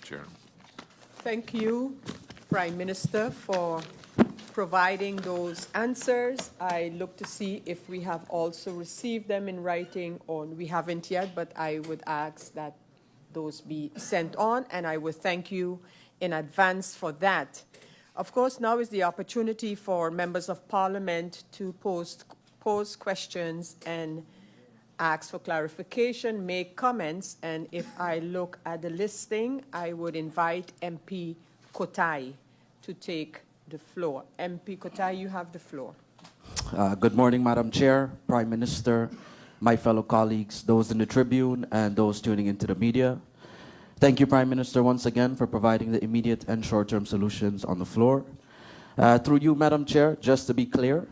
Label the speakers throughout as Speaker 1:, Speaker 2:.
Speaker 1: Chair.
Speaker 2: Thank you, Prime Minister, for providing those answers. I look to see if we have also received them in writing, or we haven't yet, but I would ask that those be sent on, and I would thank you in advance for that. Of course, now is the opportunity for members of Parliament to pose questions and ask for clarification, make comments, and if I look at the listing, I would invite MP Kotai to take the floor. MP Kotai, you have the floor.
Speaker 3: Good morning, Madam Chair, Prime Minister, my fellow colleagues, those in the Tribune, and those tuning into the media. Thank you, Prime Minister, once again for providing the immediate and short-term solutions on the floor. Through you, Madam Chair, just to be clear,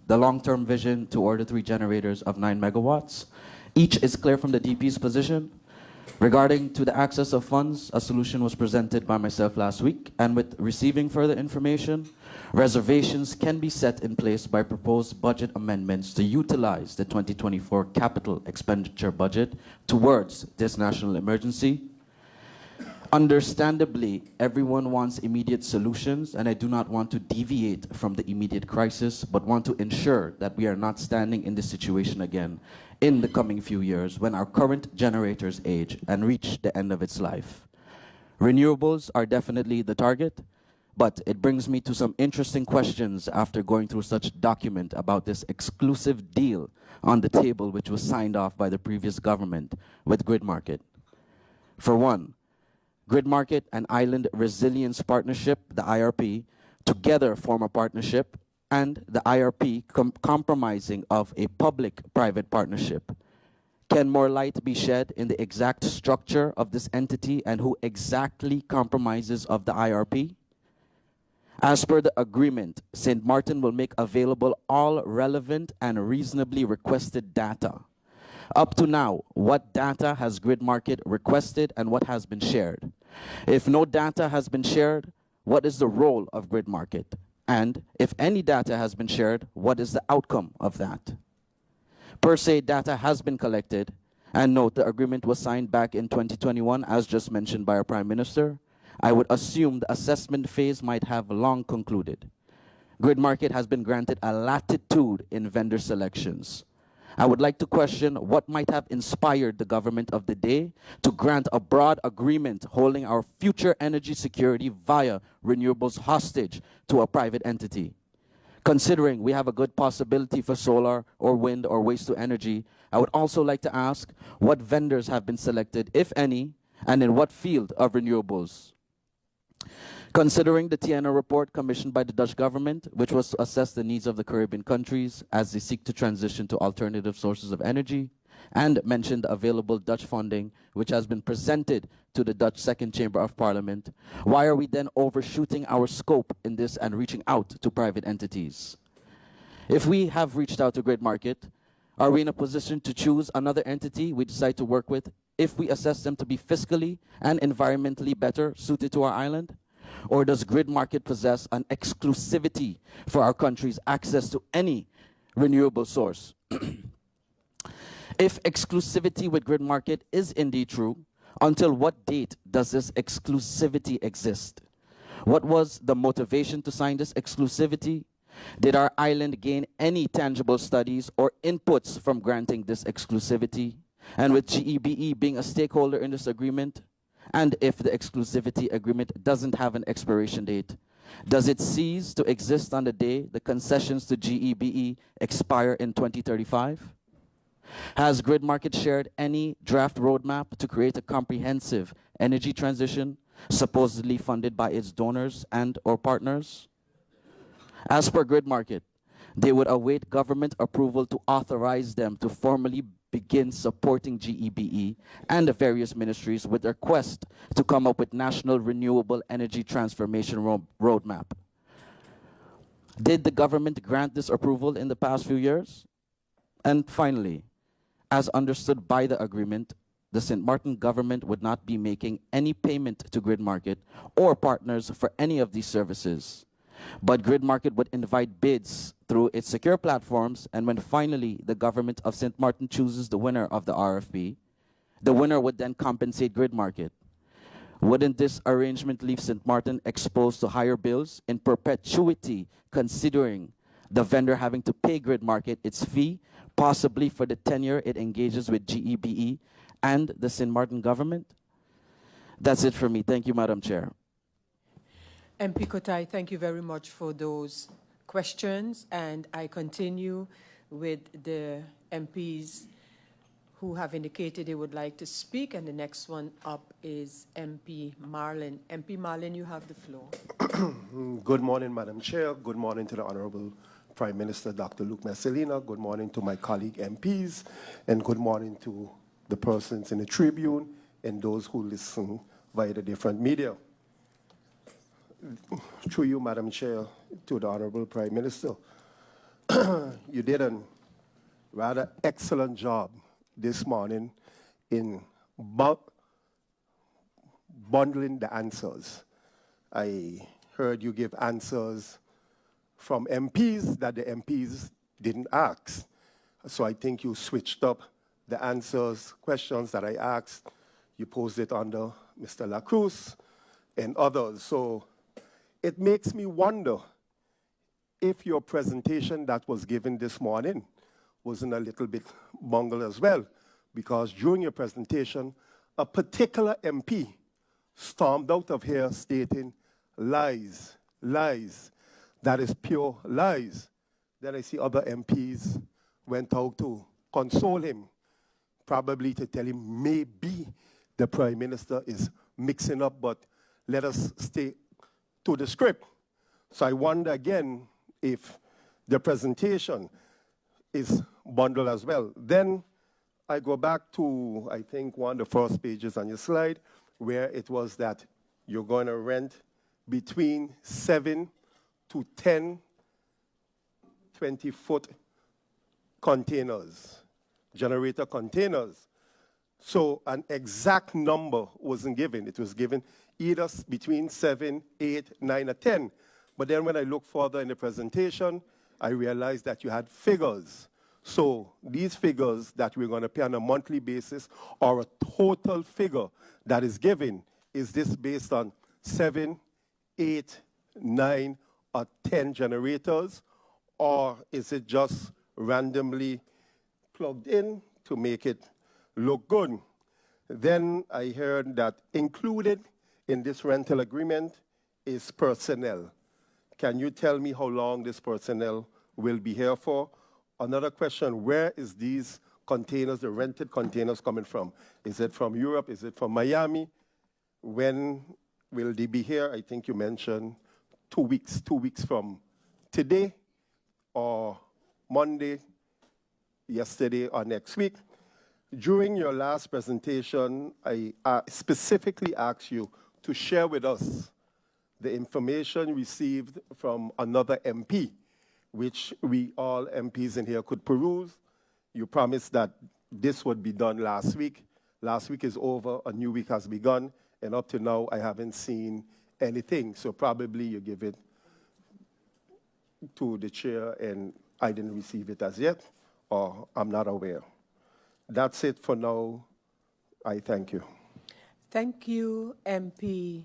Speaker 3: the long-term vision to order 3 generators of 9 megawatts. Each is clear from the DP's position. Regarding to the access of funds, a solution was presented by myself last week, and with receiving further information, reservations can be set in place by proposed budget amendments to utilize the 2024 capital expenditure budget towards this national emergency. Understandably, everyone wants immediate solutions, and I do not want to deviate from the immediate crisis, but want to ensure that we are not standing in this situation again in the coming few years when our current generators age and reach the end of its life. Renewables are definitely the target, but it brings me to some interesting questions after going through such a document about this exclusive deal on the table which was signed off by the previous government with Grid Market. For one, Grid Market and Island Resilience Partnership, the IRP, together form a partnership, and the IRP compromising of a public-private partnership. Can more light be shed in the exact structure of this entity and who exactly compromises of the IRP? As per the agreement, St. Maarten will make available all relevant and reasonably requested data. Up to now, what data has Grid Market requested and what has been shared? If no data has been shared, what is the role of Grid Market? And if any data has been shared, what is the outcome of that? Per se, data has been collected, and note the agreement was signed back in 2021, as just mentioned by our Prime Minister. I would assume the assessment phase might have long concluded. Grid Market has been granted a latitude in vendor selections. I would like to question what might have inspired the government of the day to grant a broad agreement holding our future energy security via renewables hostage to a private entity. Considering we have a good possibility for solar or wind or waste to energy, I would also like to ask what vendors have been selected, if any, and in what field of renewables. Considering the TNO report commissioned by the Dutch government, which was to assess the needs of the Caribbean countries as they seek to transition to alternative sources of energy, and mentioned the available Dutch funding, which has been presented to the Dutch Second Chamber of Parliament, why are we then overshooting our scope in this and reaching out to private entities? If we have reached out to Grid Market, are we in a position to choose another entity we decide to work with if we assess them to be fiscally and environmentally better suited to our island? Or does Grid Market possess an exclusivity for our country's access to any renewable source? If exclusivity with Grid Market is indeed true, until what date does this exclusivity exist? What was the motivation to sign this exclusivity? Did our island gain any tangible studies or inputs from granting this exclusivity? And with GEBE being a stakeholder in this agreement, and if the exclusivity agreement doesn't have an expiration date, does it cease to exist on the day the concessions to GEBE expire in 2035? Has Grid Market shared any draft roadmap to create a comprehensive energy transition supposedly funded by its donors and or partners? As per Grid Market, they would await government approval to authorize them to formally begin supporting GEBE and the various ministries with their quest to come up with national renewable energy transformation roadmap. Did the government grant this approval in the past few years? And finally, as understood by the agreement, the St. Maarten government would not be making any payment to Grid Market or partners for any of these services. But Grid Market would invite bids through its secure platforms, and when finally the government of St. Maarten chooses the winner of the RFP, the winner would then compensate Grid Market. Wouldn't this arrangement leave St. Maarten exposed to higher bills in perpetuity, considering the vendor having to pay Grid Market its fee, possibly for the tenure it engages with GEBE and the St. Maarten government? That's it for me. Thank you, Madam Chair.
Speaker 2: MP Kotai, thank you very much for those questions, and I continue with the MPs who have indicated they would like to speak, and the next one up is MP Marlin. MP Marlin, you have the floor.
Speaker 1: Good morning, Madam Chair. Good morning to the Honorable Prime Minister, Dr. Luc Mercelina. Good morning to my colleague MPs, and good morning to the persons in the Tribune and those who listen via the different media. Through you, Madam Chair, to the Honorable Prime Minister, you did a rather excellent job this morning in bundling the answers. I heard you give answers from MPs that the MPs didn't ask. So I think you switched up the answers, questions that I asked. You posed it under Mr. Lacruz and others. So it makes me wonder if your presentation that was given this morning wasn't a little bit bungled as well, because during your presentation, a particular MP stormed out of here stating lies, lies. That is pure lies. Then I see other MPs went out to console him, probably to tell him maybe the Prime Minister is mixing up, but let us stay to the script. So I wonder again if the presentation is bundled as well. Then I go back to, I think, one of the first pages on your slide, where it was that you're going to rent between 7 to 10 20-foot containers, generator containers. So an exact number wasn't given. It was given either between 7, 8, 9, or 10. But then when I look further in the presentation, I realized that you had figures. So these figures that we're going to pay on a monthly basis are a total figure that is given. Is this based on 7, 8, 9, or 10 generators? Or is it just randomly plugged in to make it look good? Then I heard that included in this rental agreement is personnel. Can you tell me how long this personnel will be here for? Another question, where is these containers, the rented containers, coming from? Is it from Europe? Is it from Miami? When will they be here? I think you mentioned 2 weeks from today, or Monday, yesterday, or next week. During your last presentation, I specifically asked you to share with us the information received from another MP, which we all MPs in here could peruse. You promised that this would be done last week. Last week is over, a new week has begun, and up to now, I haven't seen anything. So probably you give it to the chair, and I didn't receive it as yet, or I'm not aware. That's it for now. I thank you.
Speaker 2: Thank you, MP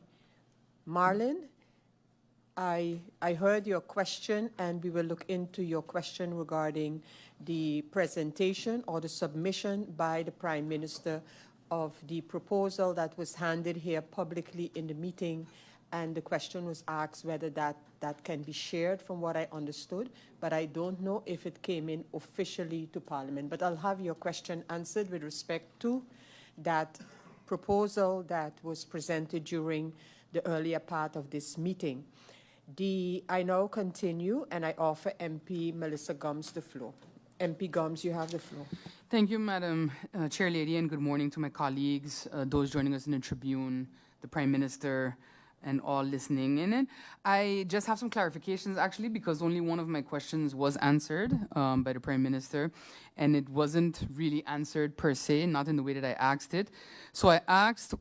Speaker 2: Marlin. I heard your question, and we will look into your question regarding the presentation or the submission by the Prime Minister of the proposal that was handed here publicly in the meeting, and the question was asked whether that can be shared, from what I understood, but I don't know if it came in officially to Parliament. But I'll have your question answered with respect to that proposal that was presented during the earlier part of this meeting. I now continue, and I offer MP Melissa Gomes the floor. MP Gomes, you have the floor.
Speaker 4: Thank you, Madam Chair Lady, and good morning to my colleagues, those joining us in the Tribune, the Prime Minister, and all listening in it. I just have some clarifications, actually, because only one of my questions was answered by the Prime Minister, and it wasn't really answered per se, not in the way that I asked it. So I asked,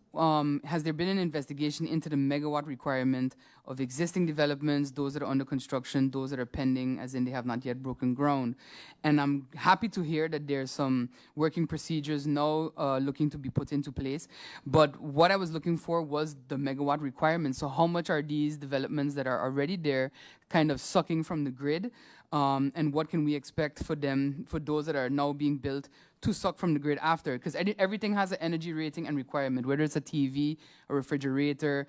Speaker 4: has there been an investigation into the megawatt requirement of existing developments, those that are under construction, those that are pending, as in they have not yet broken ground? And I'm happy to hear that there's some working procedures now looking to be put into place. But what I was looking for was the megawatt requirement. So how much are these developments that are already there kind of sucking from the grid? And what can we expect for them, for those that are now being built, to suck from the grid after? Because everything has an energy rating and requirement, whether it's a TV, a refrigerator,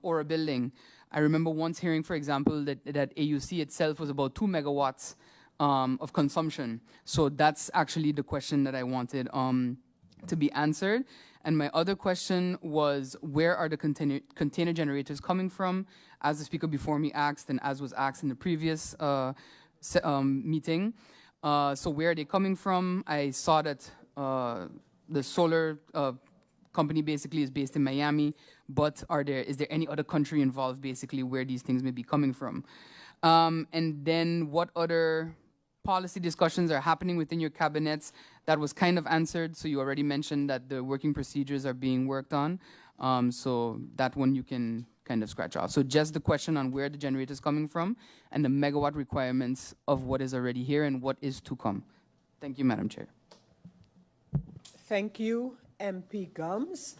Speaker 4: or a building. I remember once hearing, for example, that AUC itself was about 2 megawatts of consumption. So that's actually the question that I wanted to be answered. And my other question was, where are the container generators coming from? As the speaker before me asked, and as was asked in the previous meeting. So where are they coming from? I saw that the solar company basically is based in Miami, but is there any other country involved basically where these things may be coming from? And then what other policy discussions are happening within your cabinets? That was kind of answered, so you already mentioned that the working procedures are being worked on. So that one you can kind of scratch off. So just the question on where the generator is coming from and the megawatt requirements of what is already here and what is to come. Thank you, Madam Chair.
Speaker 2: Thank you, MP Gums.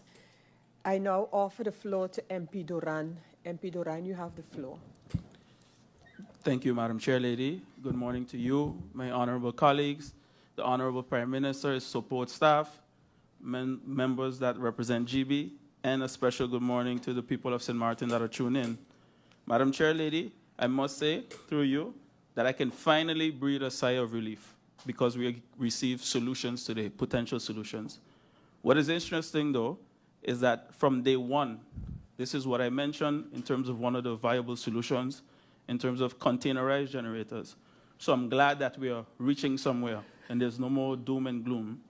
Speaker 2: I now offer the floor to MP Doran. MP Doran, you have the floor.
Speaker 5: Thank you, Madam Chair Lady. Good morning to you, my honorable colleagues, the honorable Prime Minister, his support staff, members that represent GEBE, and a special good morning to the people of St. Maarten that are tuned in. Madam Chair Lady, I must say, through you, that I can finally breathe a sigh of relief because we received solutions today, potential solutions. What is interesting, though, is that from day one, this is what I mentioned in terms of one of the viable solutions, in terms of containerized generators. So I'm glad that we are reaching somewhere, and there's no more doom and gloom.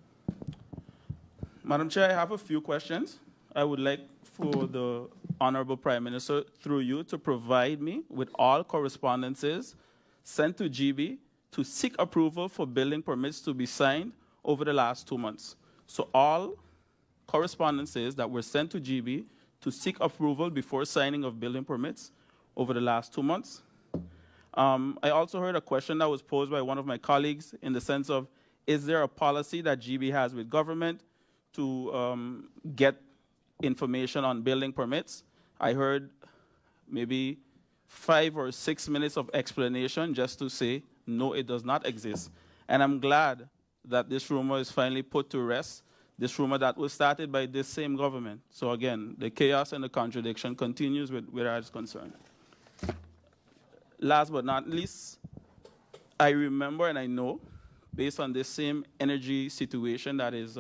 Speaker 5: Madam Chair, I have a few questions. I would like for the Honorable Prime Minister, through you, to provide me with all correspondences sent to GEBE to seek approval for building permits to be signed over the last 2 months. So all correspondences that were sent to GEBE to seek approval before signing of building permits over the last 2 months. I also heard a question that was posed by one of my colleagues in the sense of, is there a policy that GEBE has with government to get information on building permits? I heard maybe 5 or 6 minutes of explanation just to say, no, it does not exist. And I'm glad that this rumor is finally put to rest, this rumor that was started by this same government. So again, the chaos and the contradiction continues with where I was concerned. Last but not least, I remember and I know, based on this same energy situation that is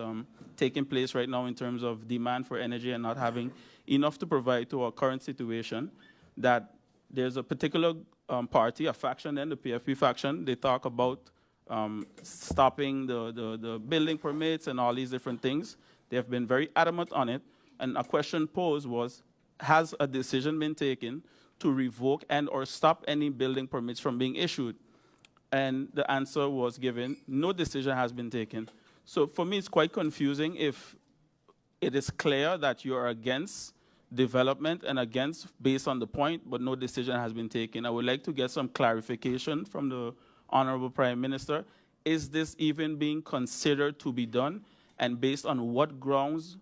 Speaker 5: taking place right now in terms of demand for energy and not having enough to provide to our current situation, that there's a particular party, a faction, and the PFP faction, they talk about stopping the building permits and all these different things. They have been very adamant on it. And a question posed was, has a decision been taken to revoke and or stop any building permits from being issued? And the answer was given, no decision has been taken. So for me, it's quite confusing if it is clear that you are against development and against based on the point, but no decision has been taken. I would like to get some clarification from the Honorable Prime Minister. Is this even being considered to be done? And based on what grounds,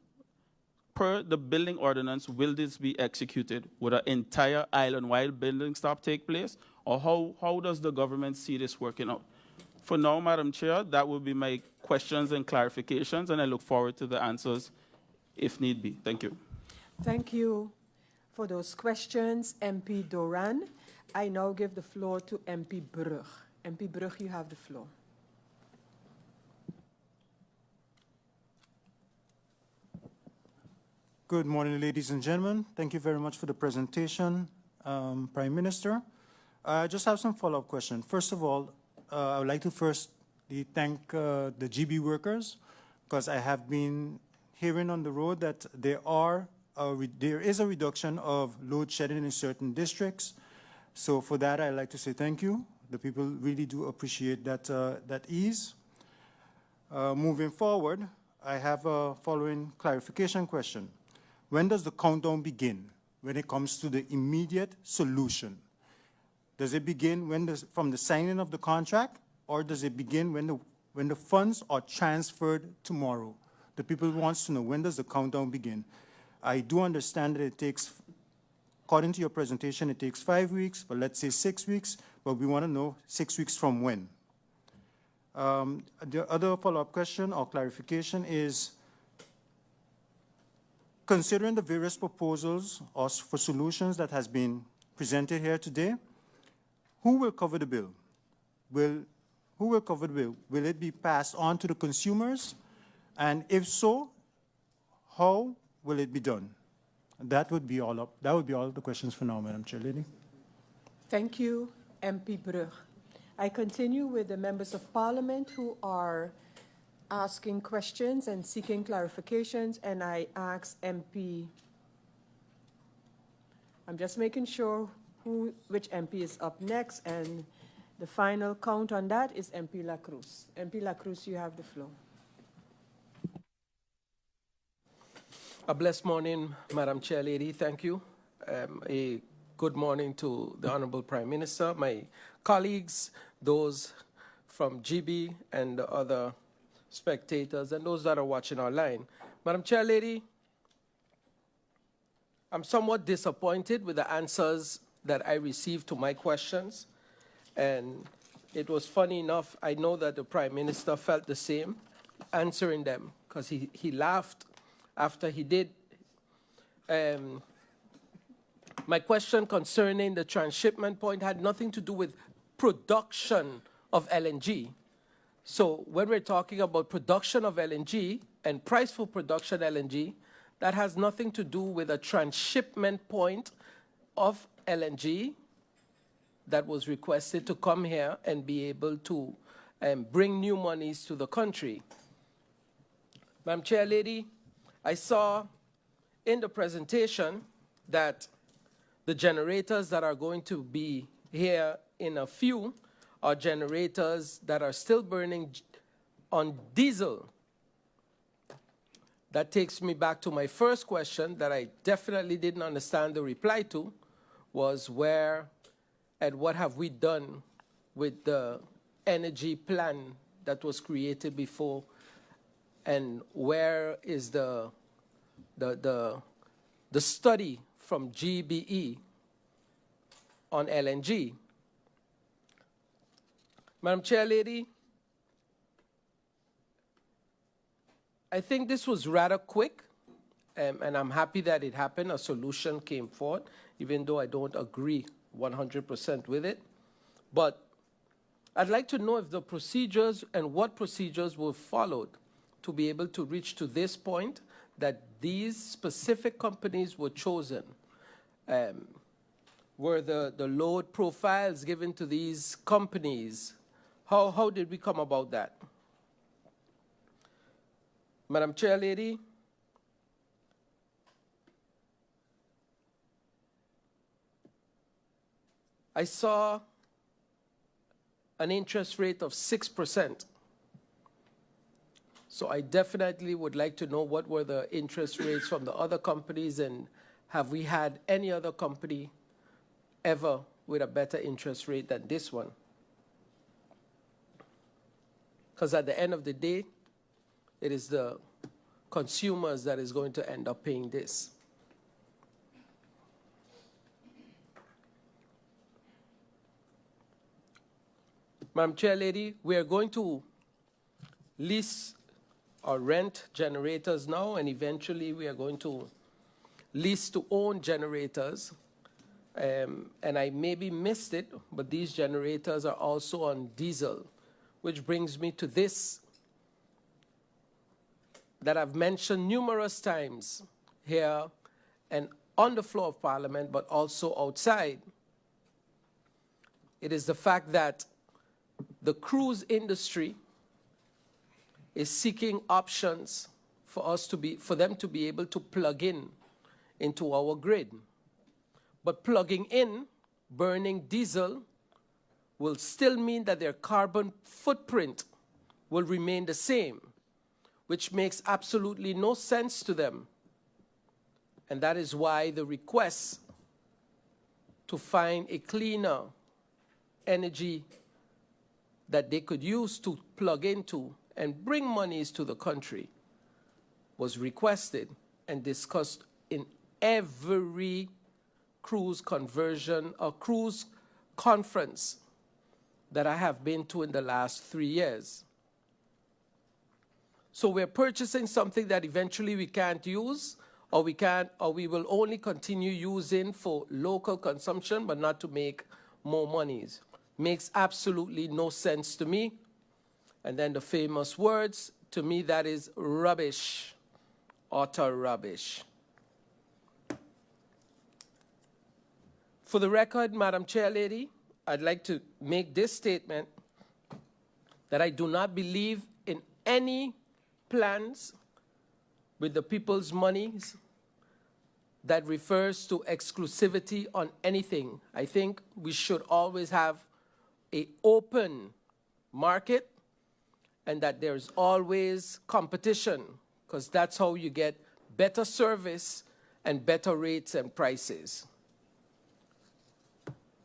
Speaker 5: per the building ordinance, will this be executed? Would an entire island-wide building stop take place? Or how does the government see this working out? For now, Madam Chair, that will be my questions and clarifications, and I look forward to the answers if need be. Thank you.
Speaker 2: Thank you for those questions, MP Doran. I now give the floor to MP Brug. MP Brug, you have the floor.
Speaker 6: Good morning, ladies and gentlemen. Thank you very much for the presentation, Prime Minister. I just have some follow-up questions. First of all, I would like to firstly thank the GEBE workers, because I have been hearing on the road that there are there is a reduction of load shedding in certain districts. So for that, I'd like to say thank you. The people really do appreciate that, that ease. Moving forward, I have a following clarification question. When does the countdown begin when it comes to the immediate solution? Does it begin from the signing of the contract, or does it begin when the funds are transferred tomorrow? The people wants to know, when does the countdown begin? I do understand that it takes, according to your presentation, it takes 5 weeks, but let's say 6 weeks, but we want to know 6 weeks from when. The other follow-up question or clarification is, considering the various proposals or for solutions that has been presented here today, who will cover the bill? Who will cover the bill? Will it be passed on to the consumers? And if so, how will it be done? That would be all the questions for now, Madam Chair Lady.
Speaker 2: Thank you, MP Brug. I continue with the members of parliament who are asking questions and seeking clarifications, and I ask MP, I'm just making sure which MP is up next, and the final count on that is MP La Cruz. MP La Cruz, you have the floor.
Speaker 7: A blessed morning, Madam Chair Lady. Thank you. A good morning to the Honorable Prime Minister, my colleagues, those from GEBE and the other spectators, and those that are watching online. Madam Chair Lady, I'm somewhat disappointed with the answers that I received to my questions. And it was funny enough, I know that the Prime Minister felt the same answering them, because he laughed after he did. My question concerning the transshipment point had nothing to do with production of LNG. So when we're talking about production of LNG and price for production LNG, that has nothing to do with a transshipment point of LNG that was requested to come here and be able to bring new monies to the country. Madam Chair Lady, I saw in the presentation that the generators that are going to be here in a few are generators that are still burning on diesel. That takes me back to my first question that I definitely didn't understand the reply to, was where and what have we done with the energy plan that was created before, and where is the study from GBE on LNG? Madam Chair Lady, I think this was rather quick, and I'm happy that it happened. A solution came forth, even though I don't agree 100% with it. But I'd like to know if the procedures and what procedures were followed to be able to reach to this point that these specific companies were chosen. Were the load profiles given to these companies? How did we come about that? Madam Chair Lady, I saw an interest rate of 6%. So I definitely would like to know what were the interest rates from the other companies, and have we had any other company ever with a better interest rate than this one? Because at the end of the day, it is the consumers that is going to end up paying this. Madam Chair Lady, we are going to lease or rent generators now, and eventually we are going to lease to own generators. And I maybe missed it, but these generators are also on diesel, which brings me to this that I've mentioned numerous times here and on the floor of Parliament, but also outside. It is the fact that the cruise industry is seeking options for them to be able to plug in into our grid. But plugging in, burning diesel, will still mean that their carbon footprint will remain the same, which makes absolutely no sense to them. And that is why the request to find a cleaner energy that they could use to plug into and bring monies to the country was requested and discussed in every cruise conversion or cruise conference that I have been to in the last 3 years. So we're purchasing something that eventually we can't use, or we will only continue using for local consumption, but not to make more monies. Makes absolutely no sense to me. And then the famous words, to me that is rubbish, utter rubbish. For the record, Madam Chairlady, I'd like to make this statement that I do not believe in any plans with the people's monies that refers to exclusivity on anything. I think we should always have an open market and that there's always competition, because that's how you get better service and better rates and prices.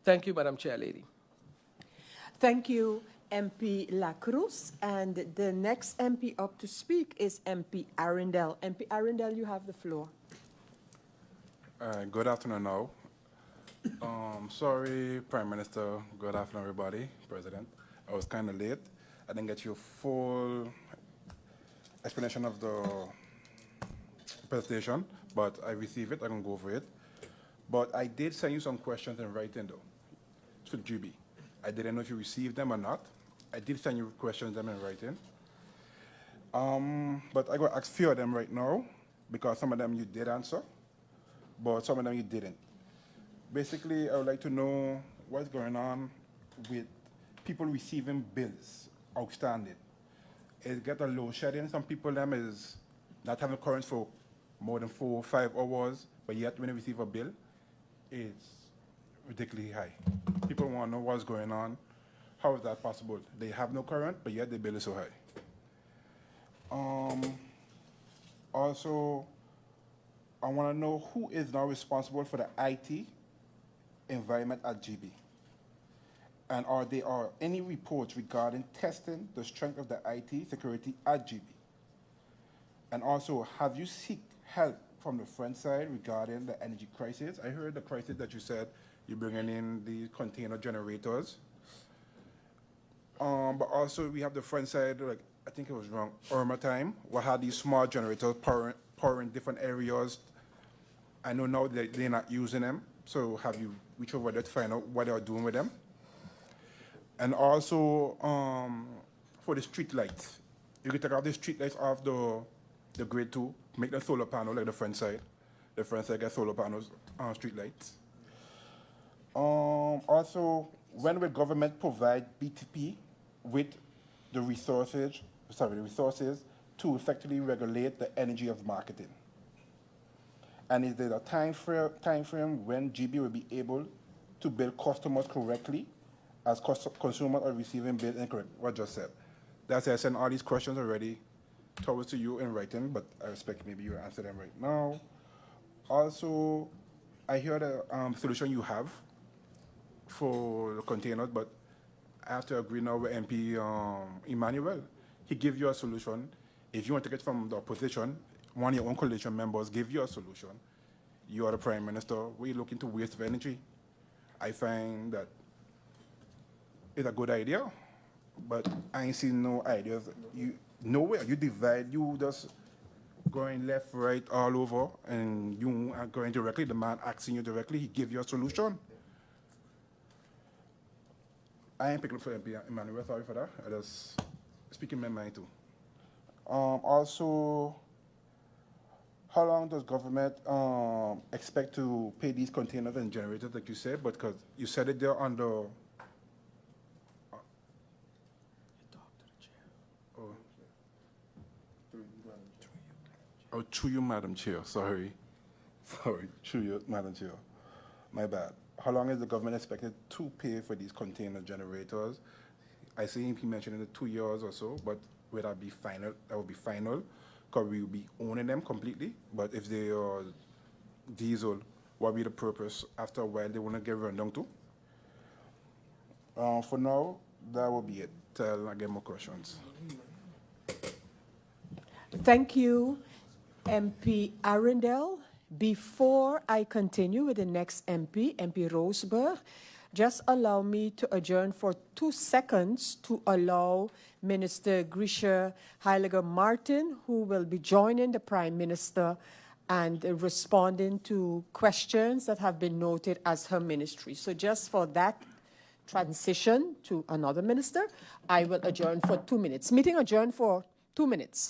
Speaker 7: Thank you, Madam Chairlady.
Speaker 2: Thank you, MP La Cruz. And the next MP up to speak is MP Arundel. MP Arundel, you have the floor.
Speaker 8: Good afternoon now. Sorry, Prime Minister. Good afternoon, everybody. President. I was kind of late. I didn't get your full explanation of the presentation, but I received it. I can go over it. But I did send you some questions in writing, though, to GB. I didn't know if you received them or not. I did send you questions them in writing. But I got to ask a few of them right now, because some of them you did answer, but some of them you didn't. Basically, I would like to know what's going on with people receiving bills outstanding. It get a load shedding. Some people them is not having current for more than 4 or 5 hours, but yet when they receive a bill, it's ridiculously high. People want to know what's going on. How is that possible? They have no current, but yet the bill is so high. Also, I want to know who is now responsible for the IT environment at GB. And are there any reports regarding testing the strength of the IT security at GB? And also, have you sought help from the front side regarding the energy crisis? I heard the crisis that you said you're bringing in the container generators. But also, we have the front side, like, I think it was wrong, Irma time, we had these small generators powering different areas. I know now that they're not using them, so have you reached over there to find out what they're doing with them? And also, for the street lights, you can take out the street lights off the grid too, make them solar panel like the front side. The front side gets solar panels on street lights. Also, when will government provide BTP with the resources to effectively regulate the energy of marketing? And is there a time frame when GB will be able to bill customers correctly as consumers are receiving bills incorrect? What I just said. That's why I sent all these questions already towards to you in writing, but I expect maybe you answer them right now. Also, I hear the solution you have for the containers, but I have to agree now with MP Emmanuel. He gives you a solution. If you want to get from the opposition, one of your own coalition members give you a solution. You are the Prime Minister. We look into waste of energy. I find that it's a good idea, but I ain't seen no ideas. Nowhere. You divide, you just going left, right, all over, and you are going directly. The man asking you directly, he give you a solution. I ain't picking up for MP Emmanuel, sorry for that. I just speaking my mind too. Also, how long does government expect to pay these containers and generators, like you said? But because you said it there on the. Oh, through you, Madam Chair, sorry. Sorry, through you, Madam Chair. My bad. How long is the government expected to pay for these container generators? I see he mentioned in the 2 years or so, but would that be final? That would be final, because we will be owning them completely. But if they are diesel, what will be the purpose? After a while, they want to get run down too. For now, that will be it. Till I get more questions.
Speaker 2: Thank you, MP Arundel. Before I continue with the next MP, MP Roseberg, just allow me to adjourn for 2 seconds to allow Minister Grisha Heiliger Maarten, who will be joining the Prime Minister and responding to questions that have been noted as her ministry. So just for that transition to another minister, I will adjourn for 2 minutes. Meeting adjourned for 2 minutes.